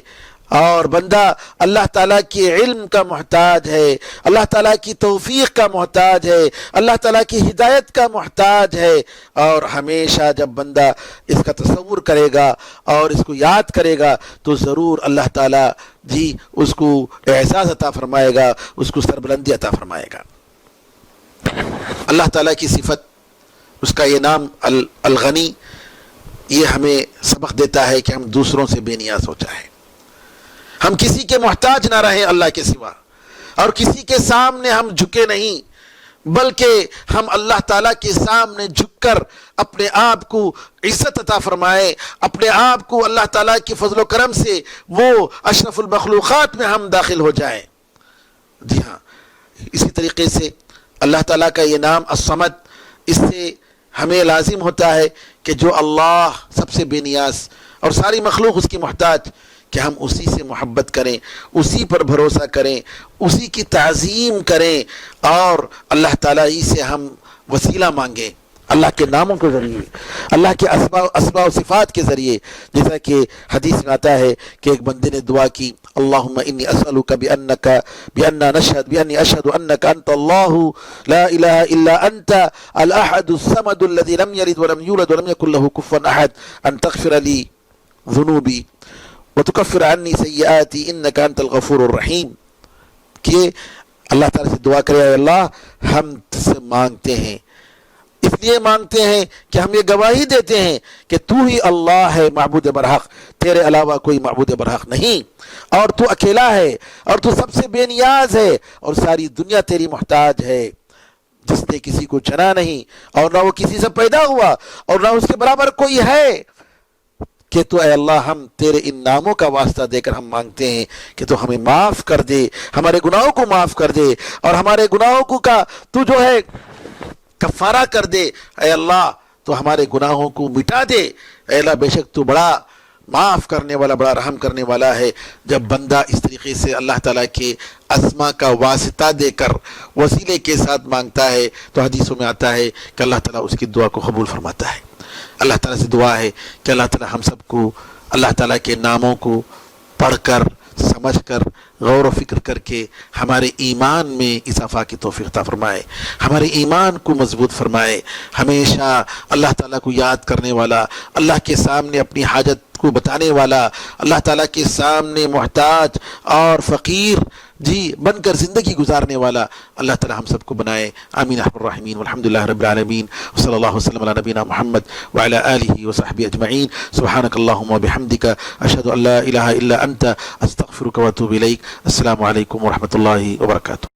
اور بندہ اللہ تعالیٰ کے علم کا محتاج ہے، اللہ تعالیٰ کی توفیق کا محتاج ہے، اللہ تعالیٰ کی ہدایت کا محتاج ہے، اور ہمیشہ جب بندہ اس کا تصور کرے گا اور اس کو یاد کرے گا تو ضرور اللہ تعالیٰ جی اس کو اعزاز عطا فرمائے گا، اس کو سربلندی عطا فرمائے گا۔ اللہ تعالیٰ کی صفت، اس کا یہ نام الغنی، یہ ہمیں سبق دیتا ہے کہ ہم دوسروں سے بے نیاز ہو جائیں، ہم کسی کے محتاج نہ رہیں اللہ کے سوا، اور کسی کے سامنے ہم جھکے نہیں، بلکہ ہم اللہ تعالیٰ کے سامنے جھک کر اپنے آپ کو عزت عطا فرمائے، اپنے آپ کو اللہ تعالیٰ کے فضل و کرم سے وہ اشرف المخلوقات میں ہم داخل ہو جائیں۔ جی ہاں، اسی طریقے سے اللہ تعالیٰ کا یہ نام الصمد، اس سے ہمیں لازم ہوتا ہے کہ جو اللہ سب سے بے نیاز اور ساری مخلوق اس کی محتاج، کہ ہم اسی سے محبت کریں، اسی پر بھروسہ کریں، اسی کی تعظیم کریں، اور اللہ تعالیٰ ہی سے ہم وسیلہ مانگیں، اللہ کے ناموں کے ذریعے، اللہ کے اسماء و صفات کے ذریعے، جیسا کہ حدیث میں آتا ہے کہ ایک بندے نے دعا کی، اللہم انی اسألک بأنی اشہد انک انت اللہ لا الہ الا انت الاحد الصمد الذی لم یلد ولم یولد ولم یکن له کفوا احد ان تغفر لی ذنوبی وتکفر عنی سیئاتی انک انت الغفور الرحیم، کہ اللہ تعالیٰ سے دعا کرے، اے اللہ ہم تجھ سے مانگتے ہیں، اس لیے مانگتے ہیں کہ ہم یہ گواہی دیتے ہیں کہ تو ہی اللہ ہے معبود برحق، تیرے علاوہ کوئی معبود برحق نہیں، اور تو اکیلا ہے، اور تو سب سے بے نیاز ہے، اور ساری دنیا تیری محتاج ہے، جس نے کسی کو چنا نہیں اور نہ وہ کسی سے پیدا ہوا اور نہ اس کے برابر کوئی ہے، کہ تو اے اللہ ہم تیرے ان ناموں کا واسطہ دے کر ہم مانگتے ہیں کہ تو ہمیں معاف کر دے، ہمارے گناہوں کو معاف کر دے، اور ہمارے گناہوں کو کا تو جو ہے کفارہ کر دے، اے اللہ تو ہمارے گناہوں کو مٹا دے، اے اللہ بے شک تو بڑا معاف کرنے والا، بڑا رحم کرنے والا ہے۔ جب بندہ اس طریقے سے اللہ تعالیٰ کے اسما کا واسطہ دے کر وسیلے کے ساتھ مانگتا ہے تو حدیثوں میں آتا ہے کہ اللہ تعالیٰ اس کی دعا کو قبول فرماتا ہے۔ اللہ تعالیٰ سے دعا ہے کہ اللہ تعالیٰ ہم سب کو اللہ تعالیٰ کے ناموں کو پڑھ کر، سمجھ کر، غور و فکر کر کے ہمارے ایمان میں اضافہ کی توفیق عطا فرمائے، ہمارے ایمان کو مضبوط فرمائے، ہمیشہ اللہ تعالیٰ کو یاد کرنے والا، اللہ کے سامنے اپنی حاجت کو بتانے والا، اللہ تعالیٰ کے سامنے محتاج اور فقیر جی بن کر زندگی گزارنے والا اللہ تعالیٰ ہم سب کو بنائے۔ آمین ارحم الراحمین، والحمدللہ رب العالمین، وصلی اللہ وسلم علی نبینا محمد وعلی آلہ وصحبہ اجمعین۔ سبحانک اللہم وبحمدک، اشہد ان لا الہ الا انت، استغفرک واتوب الیک۔ السلام علیکم ورحمۃ اللہ وبرکاتہ۔